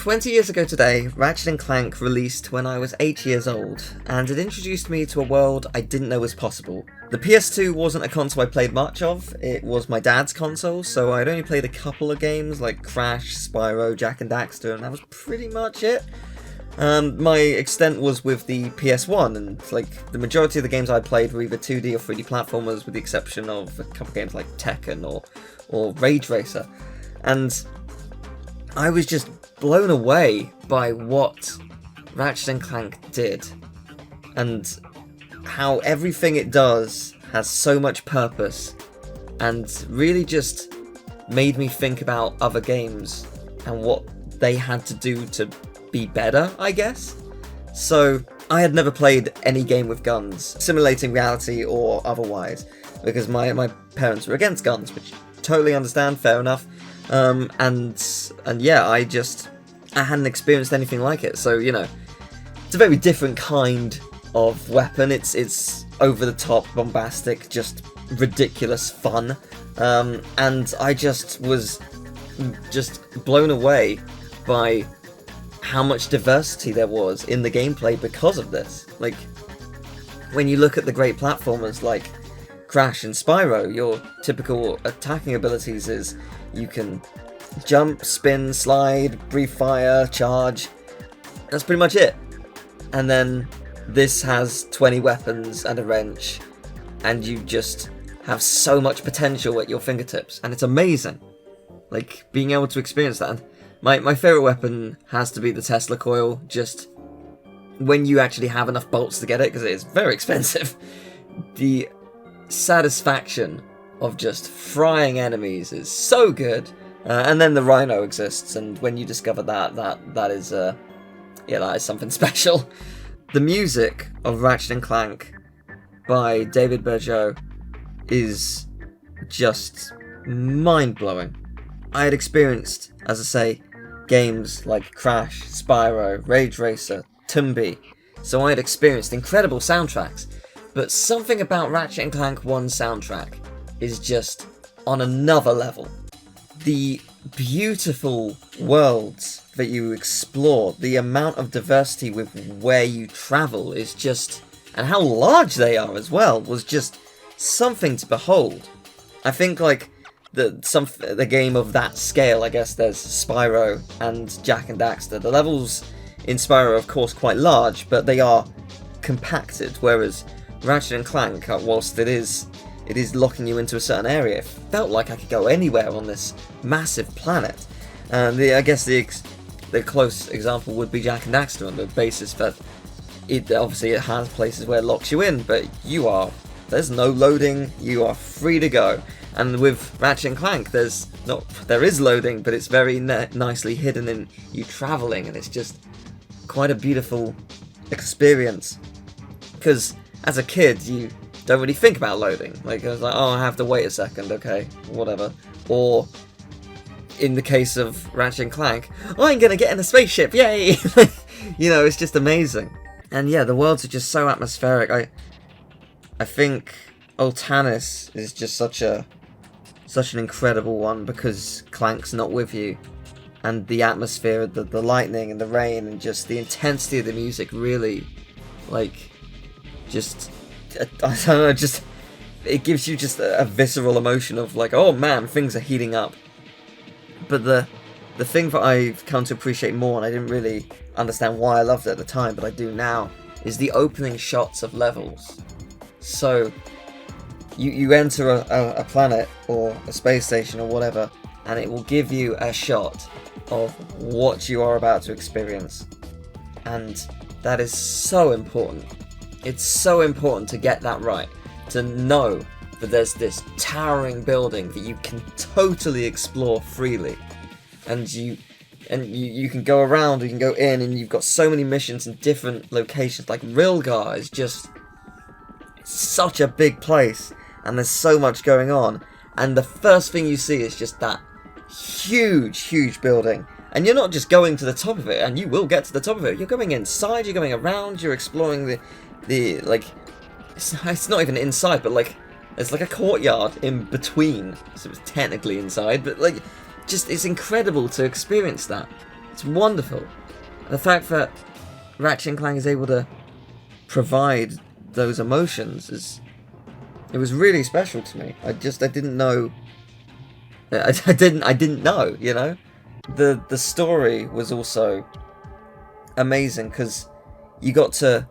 20 years ago today, Ratchet & Clank released when I was 8 years old, and it introduced me to a world I didn't know was possible. The PS2 wasn't a console I played much of, it was my dad's console, so I'd only played a couple of games like Crash, Spyro, Jak and Daxter, and that was pretty much it. My extent was with the PS1, and like the majority of the games I played were either 2D or 3D platformers, with the exception of a couple games like Tekken or Rage Racer. And I was just blown away by what Ratchet & Clank did, and how everything it does has so much purpose, and really just made me think about other games and what they had to do to be better, I guess. So I had never played any game with guns, simulating reality or otherwise, because my parents were against guns, which totally understand, fair enough. And yeah, I hadn't experienced anything like it, so you know, it's a very different kind of weapon. It's over the top, bombastic, just ridiculous fun, and I just was blown away by how much diversity there was in the gameplay because of this. Like, when you look at the great platformers like Crash and Spyro, your typical attacking abilities is you can jump, spin, slide, breathe fire, charge. That's pretty much it. And then this has 20 weapons and a wrench, and you just have so much potential at your fingertips, and it's amazing. Like, being able to experience that. My favourite weapon has to be the Tesla coil, just when you actually have enough bolts to get it, because it is very expensive. The satisfaction of just frying enemies is so good. And then the Rhino exists, and when you discover that is something special. The music of Ratchet & Clank by David Bergeau is just mind-blowing. I had experienced, as I say, games like Crash, Spyro, Rage Racer, Tumby, so I had experienced incredible soundtracks, but something about Ratchet & Clank 1's soundtrack is just on another level. The beautiful worlds that you explore, the amount of diversity with where you travel is just, and how large they are as well, was just something to behold. I think like the game of that scale, I guess there's Spyro and Jak and Daxter. The levels in Spyro are of course quite large, but they are compacted, whereas Ratchet & Clank, whilst it is locking you into a certain area, it felt like I could go anywhere on this massive planet. And I guess the close example would be Jak and Daxter, on the basis that it has places where it locks you in, but there's no loading, you are free to go. And with Ratchet & Clank, there is loading, but it's very nicely hidden in you travelling, and it's just quite a beautiful experience. Because as a kid, you don't really think about loading. Like, I was like, oh, I have to wait a second, okay, whatever. Or, in the case of Ratchet & Clank, oh, I'm gonna get in a spaceship, yay! You know, it's just amazing. And yeah, the worlds are just so atmospheric. I think Ultanis is just such an incredible one, because Clank's not with you, and the atmosphere, the lightning and the rain, and just the intensity of the music really, like, just, I don't know, just, it gives you just a visceral emotion of like, oh man, things are heating up. But the thing that I've come to appreciate more, and I didn't really understand why I loved it at the time, but I do now, is the opening shots of levels. So you enter a planet or a space station or whatever, and it will give you a shot of what you are about to experience. And that is so important. It's so important to get that right, to know that there's this towering building that you can totally explore freely, and you can go around, you can go in, and you've got so many missions in different locations. Like Rilgar is just such a big place, and there's so much going on, and the first thing you see is just that huge building, and you're not just going to the top of it, and you will get to the top of it, you're going inside, you're going around, you're exploring the like, it's not even inside, but like, there's like a courtyard in between, so it's technically inside, but like, just, it's incredible to experience that. It's wonderful. The fact that Ratchet & Clank is able to provide those emotions it was really special to me. I didn't know. I didn't know, you know? The story was also amazing because you got to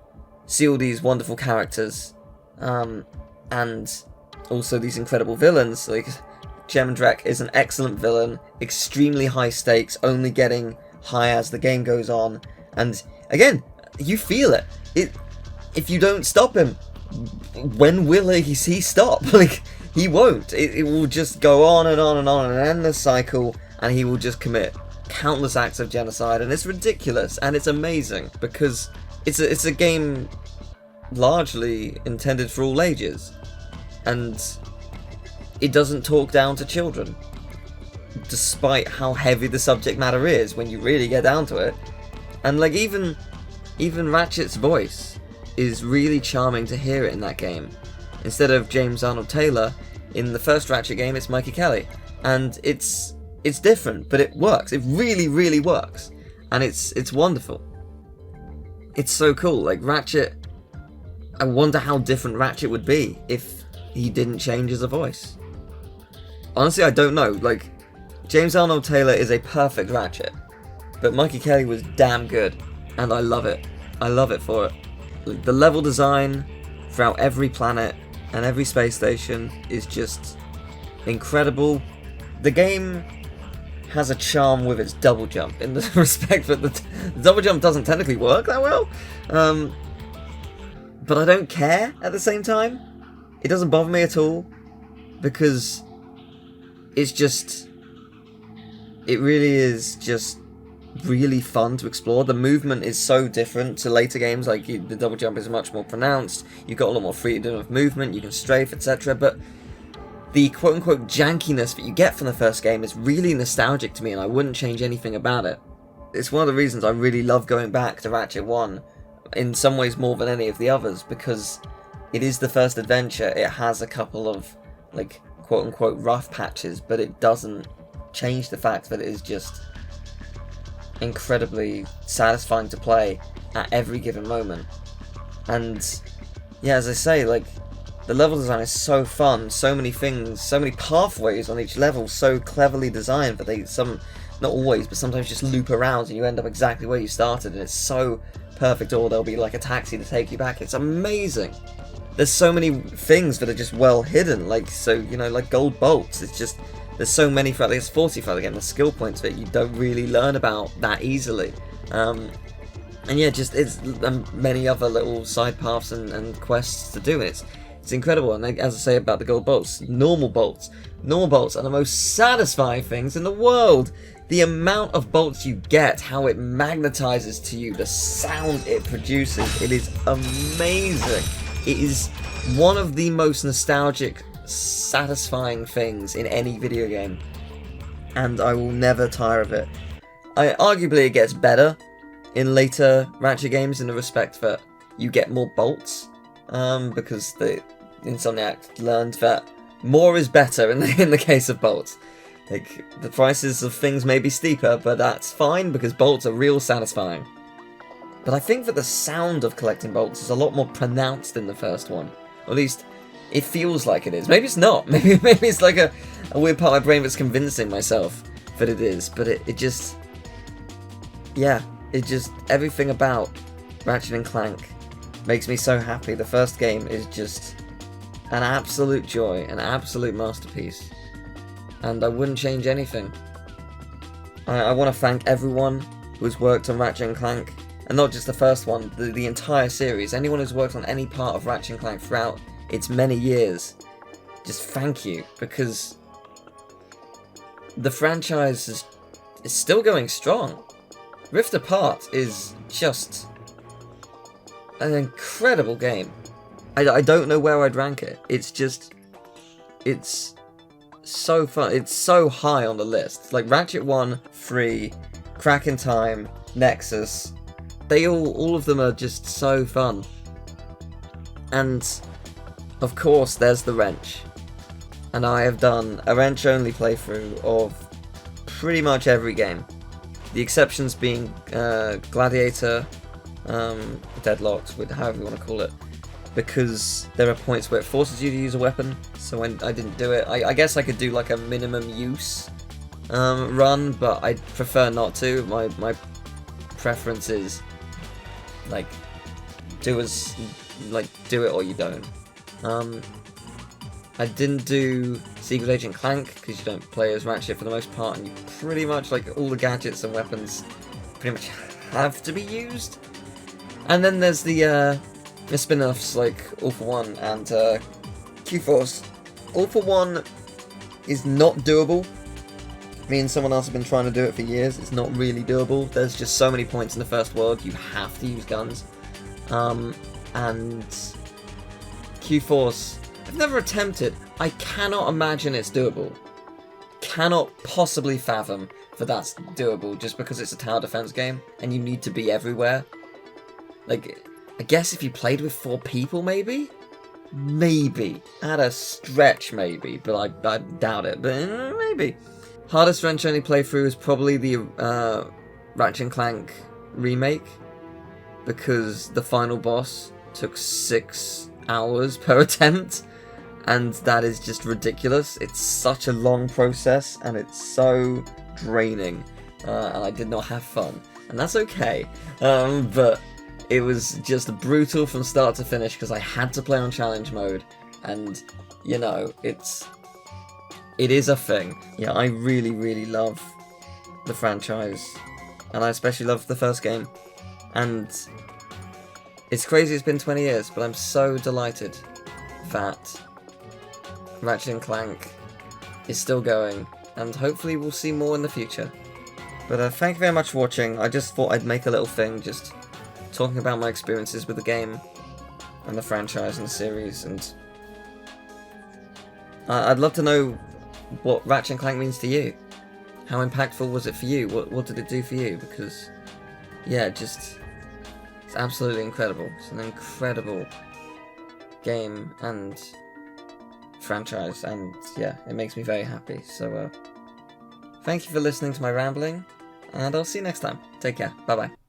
see all these wonderful characters, and also these incredible villains. Like, Chairman Drek is an excellent villain, extremely high stakes, only getting high as the game goes on, and again, you feel it. If you don't stop him, when will he stop? Like, he won't. It will just go on and on and on, an endless cycle, and he will just commit countless acts of genocide, and it's ridiculous, and it's amazing, because it's a game largely intended for all ages, and it doesn't talk down to children, despite how heavy the subject matter is when you really get down to it. And like, even Ratchet's voice is really charming to hear it in that game. Instead of James Arnold Taylor in the first Ratchet game, it's Mikey Kelly, and it's different, but it works. It really, really works, and it's wonderful. It's so cool. Like, Ratchet, I wonder how different Ratchet would be if he didn't change as a voice. Honestly, I don't know. Like, James Arnold Taylor is a perfect Ratchet, but Mikey Kelly was damn good, and I love it. I love it for it. Like, the level design throughout every planet and every space station is just incredible. The game has a charm with its double jump, in the respect that the double jump doesn't technically work that well, but I don't care at the same time. It doesn't bother me at all, because it's just, it really is just really fun to explore. The movement is so different to later games. Like, the double jump is much more pronounced, you've got a lot more freedom of movement, you can strafe, etc. But the quote-unquote jankiness that you get from the first game is really nostalgic to me, and I wouldn't change anything about it. It's one of the reasons I really love going back to Ratchet 1, in some ways more than any of the others, because it is the first adventure. It has a couple of, like, quote-unquote rough patches, but it doesn't change the fact that it is just incredibly satisfying to play at every given moment. And yeah, as I say, like, the level design is so fun, so many things, so many pathways on each level, so cleverly designed that they, not always, but sometimes just loop around and you end up exactly where you started, and it's so perfect. Or there'll be like a taxi to take you back. It's amazing. There's so many things that are just well hidden, like, so, you know, like gold bolts. It's just, there's so many throughout, there's 40 throughout the game, the skill points that you don't really learn about that easily. And yeah, just, it's many other little side paths and quests to do. It's incredible. And as I say about the gold bolts, normal bolts are the most satisfying things in the world. The amount of bolts you get, how it magnetizes to you, the sound it produces, it is amazing. It is one of the most nostalgic, satisfying things in any video game, and I will never tire of it. Arguably, it gets better in later Ratchet games in the respect that you get more bolts, because the Insomniac learned that more is better in the case of bolts. Like, the prices of things may be steeper, but that's fine, because bolts are real satisfying. But I think that the sound of collecting bolts is a lot more pronounced in the first one. Or at least, it feels like it is. Maybe it's not. Maybe it's like a weird part of my brain that's convincing myself that it is. But it just... yeah, it just... everything about Ratchet & Clank makes me so happy. The first game is just an absolute joy, an absolute masterpiece. And I wouldn't change anything. I want to thank everyone who's worked on Ratchet & Clank. And not just the first one, the entire series. Anyone who's worked on any part of Ratchet & Clank throughout its many years, just thank you, because the franchise is still going strong. Rift Apart is just an incredible game. I don't know where I'd rank it. It's so fun. It's so high on the list. Like, Ratchet 1, 3, Crack in Time, Nexus, they all of them are just so fun. And of course there's the wrench. And I have done a wrench only playthrough of pretty much every game. The exceptions being Gladiator, Deadlocked, however you want to call it, because there are points where it forces you to use a weapon, so when I didn't do it. I guess I could do like a minimum use run, but I prefer not to. My preference is like do it or you don't. I didn't do Secret Agent Clank because you don't play as Ratchet for the most part, and you pretty much like all the gadgets and weapons pretty much have to be used. And then there's the spin-offs like All for One and Q-Force. All for One is not doable. Me and someone else have been trying to do it for years. It's not really doable. There's just so many points in the first world. You have to use guns. And Q-Force, I've never attempted. I cannot imagine it's doable. Cannot possibly fathom that that's doable just because it's a tower defense game and you need to be everywhere. Like, I guess if you played with 4 people, maybe? Maybe. At a stretch, maybe. But I doubt it. But maybe. Hardest wrench-only playthrough is probably the Ratchet Clank remake, because the final boss took 6 hours per attempt, and that is just ridiculous. It's such a long process, and it's so draining, and I did not have fun, and that's okay, but it was just brutal from start to finish, because I had to play on challenge mode, and, you know, it is a thing. Yeah, I really, really love the franchise, and I especially love the first game, and it's crazy it's been 20 years, but I'm so delighted that Ratchet & Clank is still going, and hopefully we'll see more in the future. But thank you very much for watching. I just thought I'd make a little thing just talking about my experiences with the game and the franchise and the series, and I'd love to know what Ratchet & Clank means to you. How impactful was it for you? What did it do for you? Because, yeah, it's absolutely incredible. It's an incredible game and franchise, and yeah, it makes me very happy. So, thank you for listening to my rambling, and I'll see you next time. Take care. Bye-bye.